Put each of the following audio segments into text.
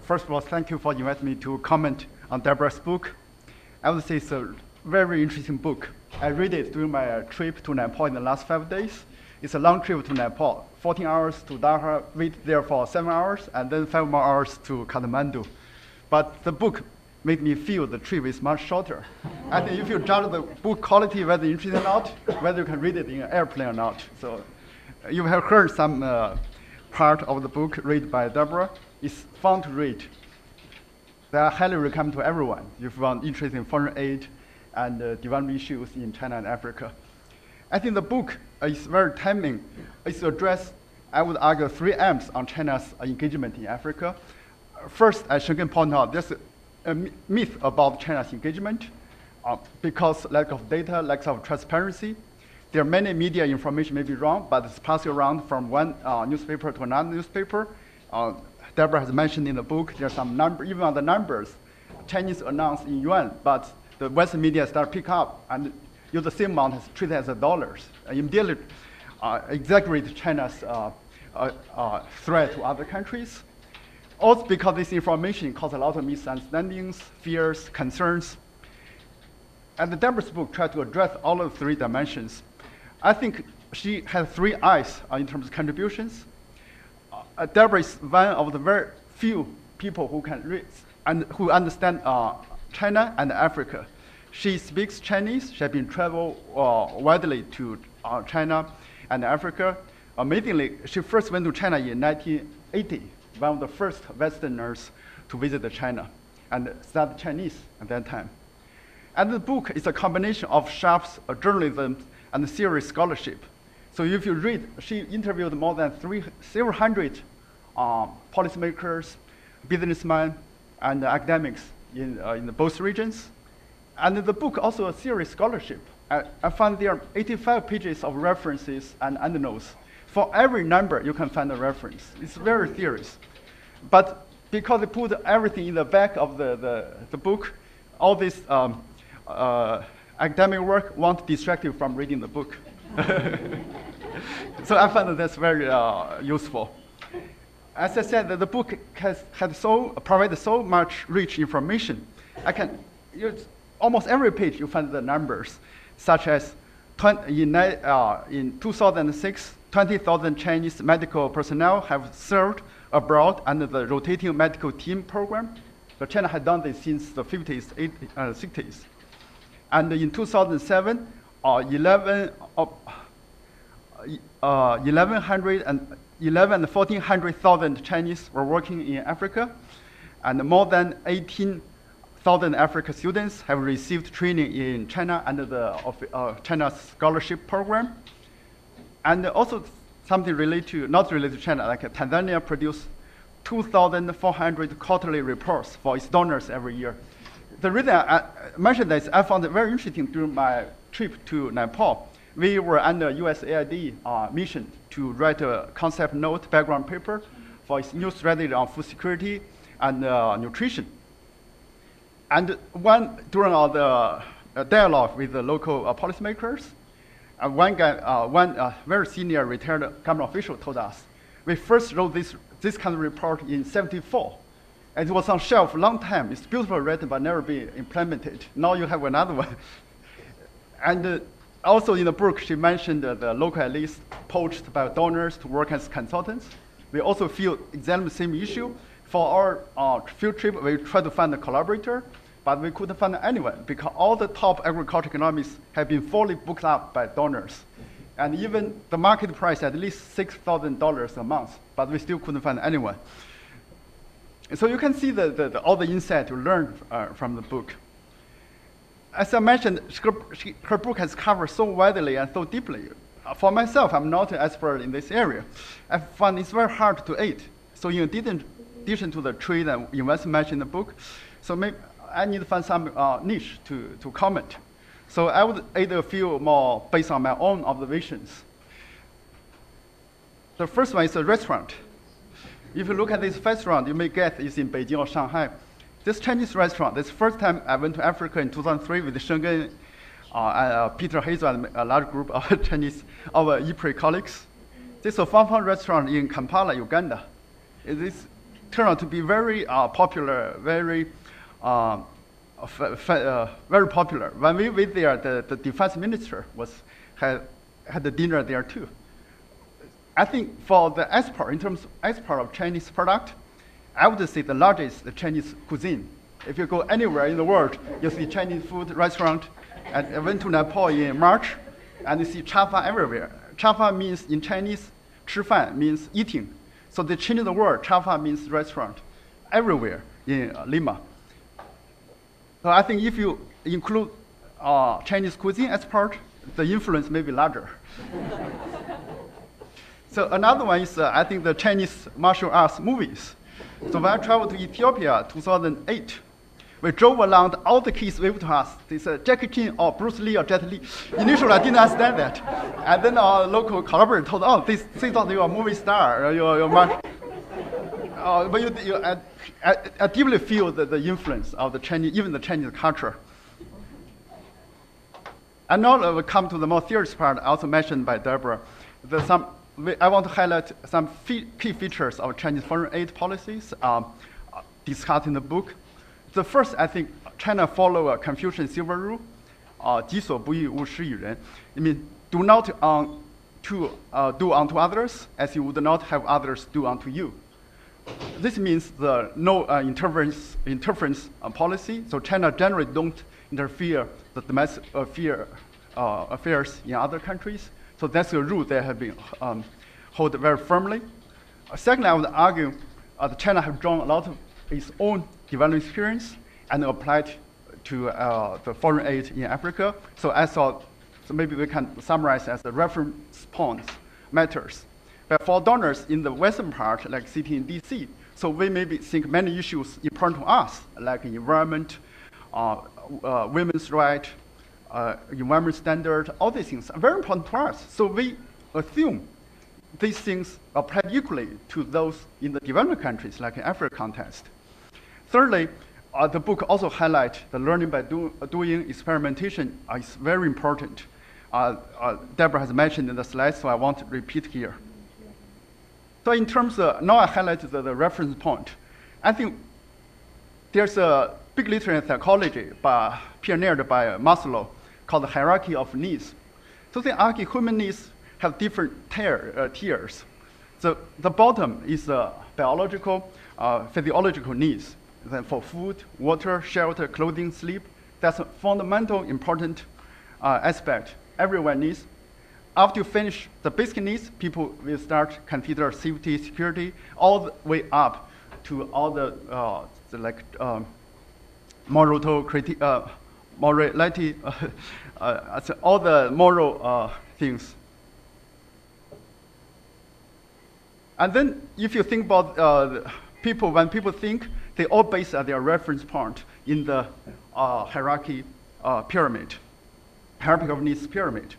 First of all, thank you for inviting me to comment on Deborah's book. I would say it's a very interesting book. I read it during my trip to Nepal in the last 5 days. It's a long trip to Nepal, 14 hours to Dhaka, wait there for 7 hours, and then 5 more hours to Kathmandu. But the book made me feel the trip is much shorter. I think if you judge the book quality, whether interesting or not, whether you can read it in an airplane or not. So you have heard some part of the book read by Deborah. It's fun to read. I highly recommend to everyone if you want interest in foreign aid and development issues in China and Africa. I think the book is very timely. It's addressed, I would argue, 3 M's on China's engagement in Africa. First, as Shengen pointed out, there's a myth about China's engagement because lack of data, lack of transparency. There are many media information may be wrong, but it's passed around from one newspaper to another newspaper. Deborah has mentioned in the book, there's some number, even on the numbers, Chinese announced in yuan, but the Western media start pick up and use the same amount as treated as dollars. Immediately exaggerate China's threat to other countries. Also because this information caused a lot of misunderstandings, fears, concerns. And the Deborah's book tried to address all of the 3 dimensions. I think she had 3 eyes in terms of contributions. Deborah is one of the very few people who can read and who understand China and Africa. She speaks Chinese. She has been traveled widely to China and Africa. Amazingly, she first went to China in 1980, one of the first Westerners to visit China and studied Chinese at that time. And the book is a combination of sharp journalism and serious scholarship. So if you read, she interviewed more than several hundred policymakers, businessmen, and academics in both regions. And the book also a serious scholarship. I found there are 85 pages of references and endnotes. For every number, you can find a reference. It's very serious. But because they put everything in the back of the book, all this academic work won't distract you from reading the book. So I find that's very useful. As I said, the book provided so much rich information. Almost every page you find the numbers, such as in 2006, 20,000 Chinese medical personnel have served abroad under the rotating medical team program. So China had done this since the 50s, 60s. And in 2007, 1,400,000 Chinese were working in Africa, and more than 18,000 African students have received training in China under the China's scholarship program. And also something not related to China, like Tanzania produced 2,400 quarterly reports for its donors every year. The reason I mentioned this, I found it very interesting during my trip to Nepal. We were under USAID mission to write a concept note, background paper, for its new strategy on food security and nutrition. And during the dialogue with the local policymakers, one very senior retired government official told us, we first wrote this kind of report in '74. And it was on shelf a long time. It's beautifully written, but never been implemented. Now you have another one. And also in the book, she mentioned the local elites poached by donors to work as consultants. We also feel exactly the same issue. For our field trip, we tried to find a collaborator, but we couldn't find anyone because all the top agriculture economists have been fully booked up by donors. And even the market price at least $6,000 a month, but we still couldn't find anyone. So you can see all the insight you learn from the book. As I mentioned, her book has covered so widely and so deeply. For myself, I'm not an expert in this area. I find it's very hard to aid. So in addition to the trade and investment mentioned in the book, so maybe I need to find some niche to comment. So I would add a few more based on my own observations. The first one is a restaurant. If you look at this restaurant, you may guess it's in Beijing or Shanghai. This Chinese restaurant, this first time I went to Africa in 2003 with Shengen, Peter Hazel and a large group of Chinese, our IFPRI colleagues. This is a fun restaurant in Kampala, Uganda. This turned out to be very popular, very very popular. When we went there, the defense minister had the dinner there too. I think for the export, in terms of export of Chinese product, I would say the largest Chinese cuisine. If you go anywhere in the world, you see Chinese food restaurant. And I went to Nepal in March, and you see chafa everywhere. Chafa means in Chinese, 吃饭 means eating. So they changed the word. Chafa means restaurant everywhere in Lima. So I think if you include Chinese cuisine as part, the influence may be larger. So another one is, I think, the Chinese martial arts movies. So when I traveled to Ethiopia 2008, we drove around, all the kids waved to us. They said, Jackie Chan or Bruce Lee or Jet Li. Initially, I didn't understand that. And then our local collaborator told, oh, they thought you are a movie star. But I deeply feel the influence of the Chinese, even the Chinese culture. And now we come to the more serious part, also mentioned by Deborah. I want to highlight some key features of Chinese foreign aid policies discussed in the book. The first, I think, China follow a Confucian silver rule, 己所不欲，勿施于人. I mean, do not do unto others as you would not have others do unto you. This means the no interference policy. So China generally don't interfere the domestic affairs in other countries. So that's a rule they have been hold very firmly. Secondly, I would argue that China have drawn a lot of its own development experience and applied to the foreign aid in Africa. So I thought, so maybe we can summarize as the reference points matters. But for donors in the western part, like city in DC, so we maybe think many issues important to us, like environment, women's rights, environment standard, all these things are very important to us. So we assume these things apply equally to those in the developing countries, like in Africa context. Thirdly, the book also highlights the learning by doing experimentation is very important. Deborah has mentioned in the slides, so I won't repeat here. So in terms of, now I highlighted the reference point. I think there's a big literature in psychology pioneered by Maslow called the hierarchy of needs. So they argue human needs have different tiers. The bottom is biological, physiological needs. Then for food, water, shelter, clothing, sleep, that's a fundamental important aspect everyone needs. After you finish the basic needs, people will start consider safety, security, all the way up to all the morality, all the moral things. And then if you think about people, when people think, they all base their reference point in the hierarchy pyramid, hierarchy of needs pyramid.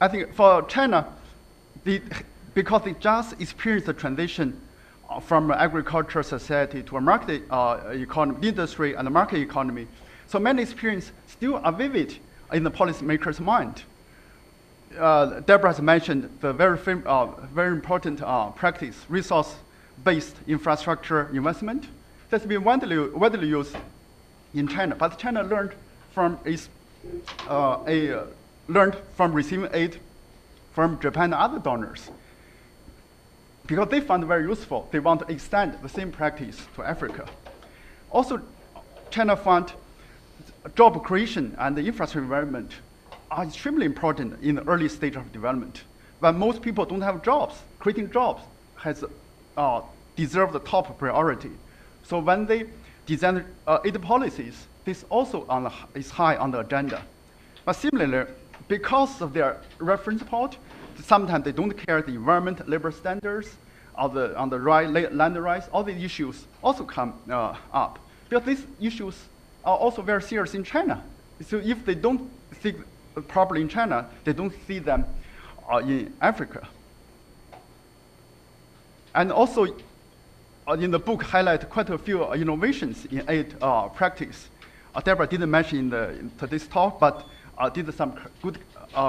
I think for China, because they just experienced the transition from agriculture society to a market economy, industry and a market economy, so many experiences still are vivid in the policymaker's mind. Deborah has mentioned the very important practice, resource-based infrastructure investment that's been widely used in China. But China learned from receiving aid from Japan and other donors because they found it very useful. They want to extend the same practice to Africa. Also, China found job creation and the infrastructure environment are extremely important in the early stage of development. When most people don't have jobs, creating jobs has deserved the top priority. So when they design aid policies, this also is high on the agenda. But similarly, because of their reference point, sometimes they don't care the environment, labor standards, or the land rights, all these issues also come up. Because these issues are also very serious in China. So if they don't think properly in China, they don't see them in Africa. And also, in the book, highlight quite a few innovations in aid practice. Deborah didn't mention in today's talk, but did some good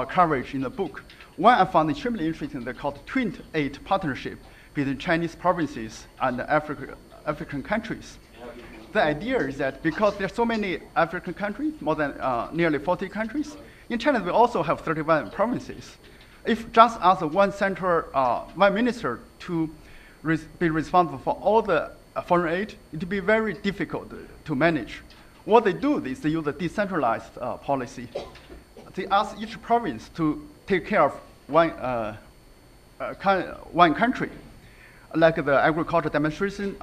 coverage in the book. One I found extremely interesting, they called twin aid partnership between Chinese provinces and African countries. The idea is that because there are so many African countries, more than nearly 40 countries, in China we also have 31 provinces. If just ask one minister to be responsible for all the foreign aid, it would be very difficult to manage. What they do is they use a decentralized policy. They ask each province to take care of one country, like the agriculture demonstration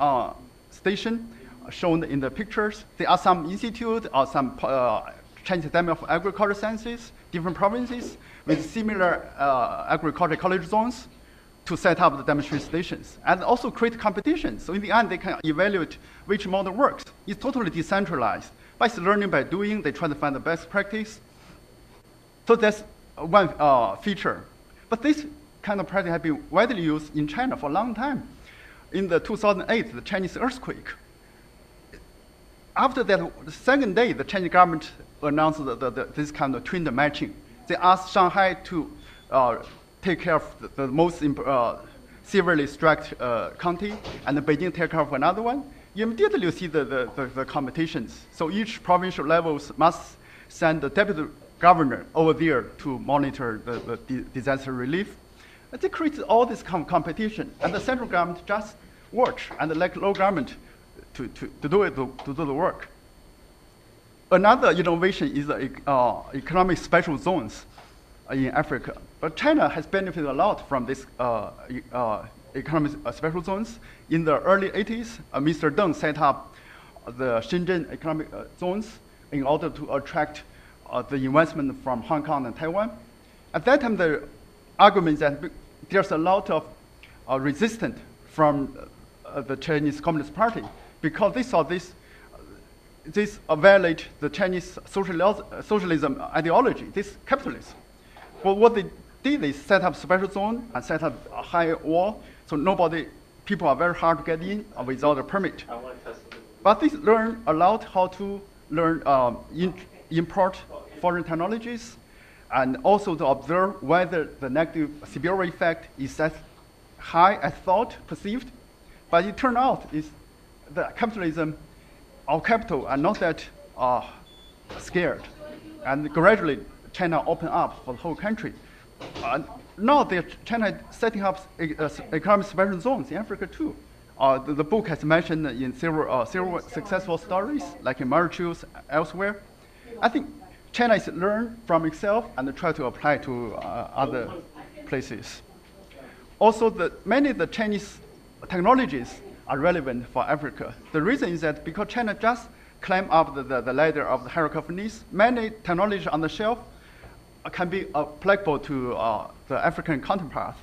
station shown in the pictures. There are some institute or some Chinese Academy of Agricultural Sciences, different provinces with similar agricultural college zones to set up the demonstration stations and also create competitions. So in the end, they can evaluate which model works. It's totally decentralized. By learning by doing, they try to find the best practice. So that's one feature. But this kind of practice has been widely used in China for a long time. In the 2008, the Chinese earthquake. After that, the second day, the Chinese government announced this kind of twin matching. They asked Shanghai to take care of the most severely struck county, and Beijing take care of another one. Immediately you see the competitions. So each provincial levels must send the deputy governor over there to monitor the disaster relief. And they created all this competition, and the central government just watch, and the local government to do the work. Another innovation is economic special zones in Africa. But China has benefited a lot from this economic special zones. In the early 80s, Mr. Deng set up the Shenzhen economic zones in order to attract the investment from Hong Kong and Taiwan. At that time, the argument that there's a lot of resistance from the Chinese Communist Party because they saw this violate the Chinese socialism ideology, this capitalism. But what they did is set up special zone and set up a high wall, so people are very hard to get in without a permit. But they learn a lot how to learn import foreign technologies, and also to observe whether the negative spillover effect is as high as thought, perceived. But it turned out is the capitalism or capital are not that scared. And gradually, China opened up for the whole country. Now China is setting up economic special zones in Africa too. The book has mentioned in several successful stories, like in Mauritius, elsewhere. I think China is learn from itself and try to apply to other places. Also, many of the Chinese technologies are relevant for Africa. The reason is that because China just climbed up the ladder of the hierarchy of needs, many technologies on the shelf can be applicable to the African counterpart,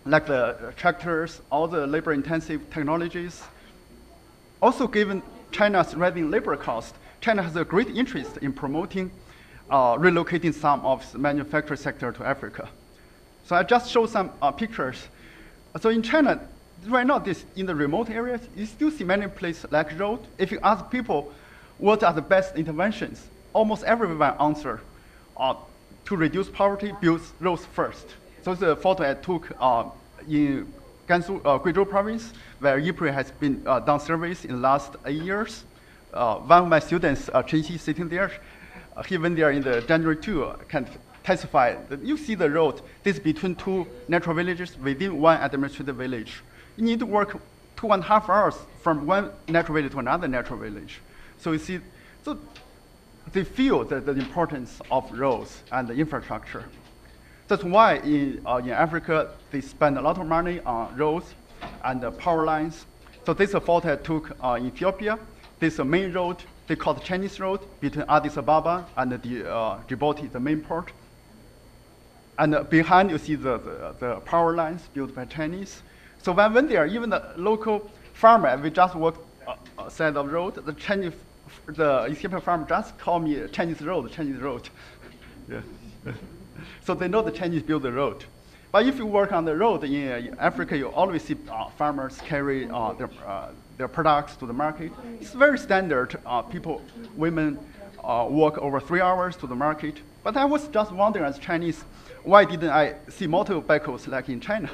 like the tractors, all the labor-intensive technologies. Also, given China's rising labor cost, China has a great interest in promoting relocating some of the manufacturing sector to Africa. So I just show some pictures. So in China, right now, in the remote areas, you still see many places like road. If you ask people what are the best interventions, almost everyone answer to reduce poverty, build roads first. So it's a photo I took in Gansu, Guizhou province, where IFPRI has been done surveys in the last 8 years. One of my students, Chen Xi, sitting there, he went there in the January 2, can testify that you see the road, this is between two natural villages within one administrative village. You need to work 2.5 hours from one natural village to another natural village. So you see, so they feel the importance of roads and the infrastructure. That's why in Africa, they spend a lot of money on roads and power lines. So this is a photo I took in Ethiopia. This is a main road, they call the Chinese road, between Addis Ababa and Djibouti, the main port. And behind you see the power lines built by Chinese. So when I went there, even the local farmer, we just walked side of the road, the Ethiopian farmer just called me Chinese road. Yeah. So they know the Chinese built the road. But if you work on the road in Africa, you always see farmers carry their products to the market. It's very standard. Women walk over 3 hours to the market. But I was just wondering as Chinese, why didn't I see motorcycles like in China?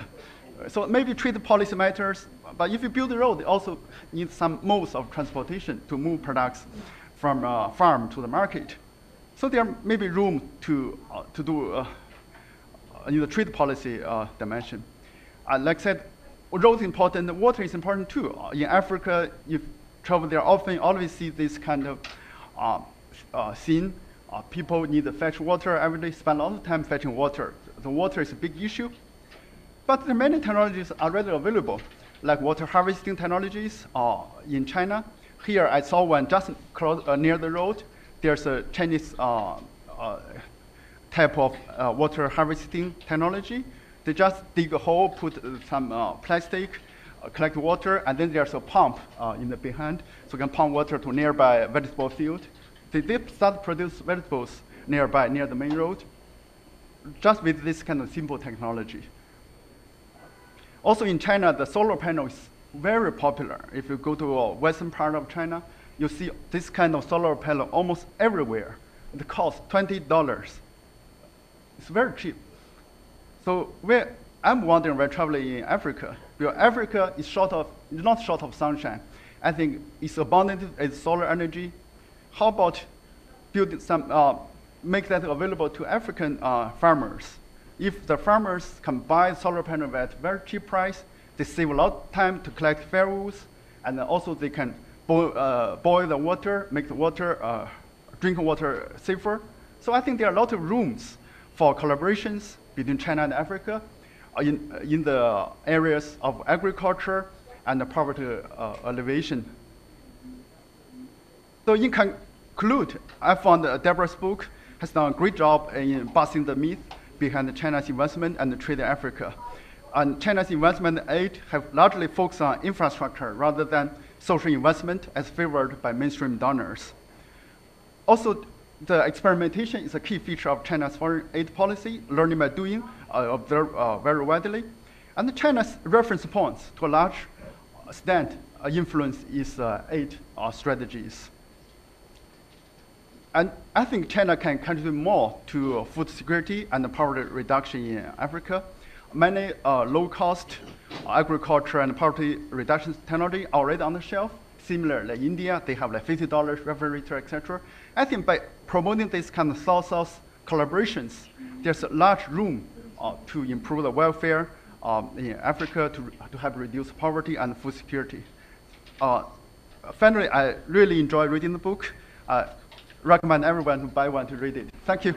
So maybe trade policy matters, but if you build a road, you also need some modes of transportation to move products from farm to the market. So there may be room to do in the trade policy dimension. Like I said, road is important, water is important too. In Africa, if travel there often, always see this kind of scene. People need to fetch water every day, spend a lot of time fetching water. The water is a big issue. But there are many technologies already available, like water harvesting technologies in China. Here I saw one just near the road. There's a Chinese type of water harvesting technology. They just dig a hole, put some plastic, collect water, and then there's a pump in the behind, so you can pump water to nearby vegetable field. They did start produce vegetables near the main road, just with this kind of simple technology. Also in China, the solar panel is very popular. If you go to a western part of China, you see this kind of solar panel almost everywhere. It costs $20. It's very cheap. So I'm wondering when traveling in Africa, because Africa is not short of sunshine. I think it's abundant as solar energy. How about build make that available to African farmers? If the farmers can buy solar panel at very cheap price, they save a lot of time to collect firewoods, and also they can boil the water, make the water, drinking water safer. So I think there are a lot of rooms for collaborations between China and Africa in the areas of agriculture and the poverty alleviation. So in conclude, I found Deborah's book has done a great job in busting the myth behind China's investment and trade in Africa. And China's investment aid have largely focused on infrastructure rather than social investment as favored by mainstream donors. Also, the experimentation is a key feature of China's foreign aid policy, learning by doing, observed very widely. And China's reference points to a large extent influence its aid strategies. And I think China can contribute more to food security and poverty reduction in Africa. Many low-cost agriculture and poverty reduction technology are already on the shelf. Similarly, India, they have like $50 refrigerator, etc. I think by promoting this kind of South-South collaborations, there's a large room to improve the welfare in Africa to help reduce poverty and food security. Finally, I really enjoy reading the book. Recommend everyone to buy one to read it. Thank you.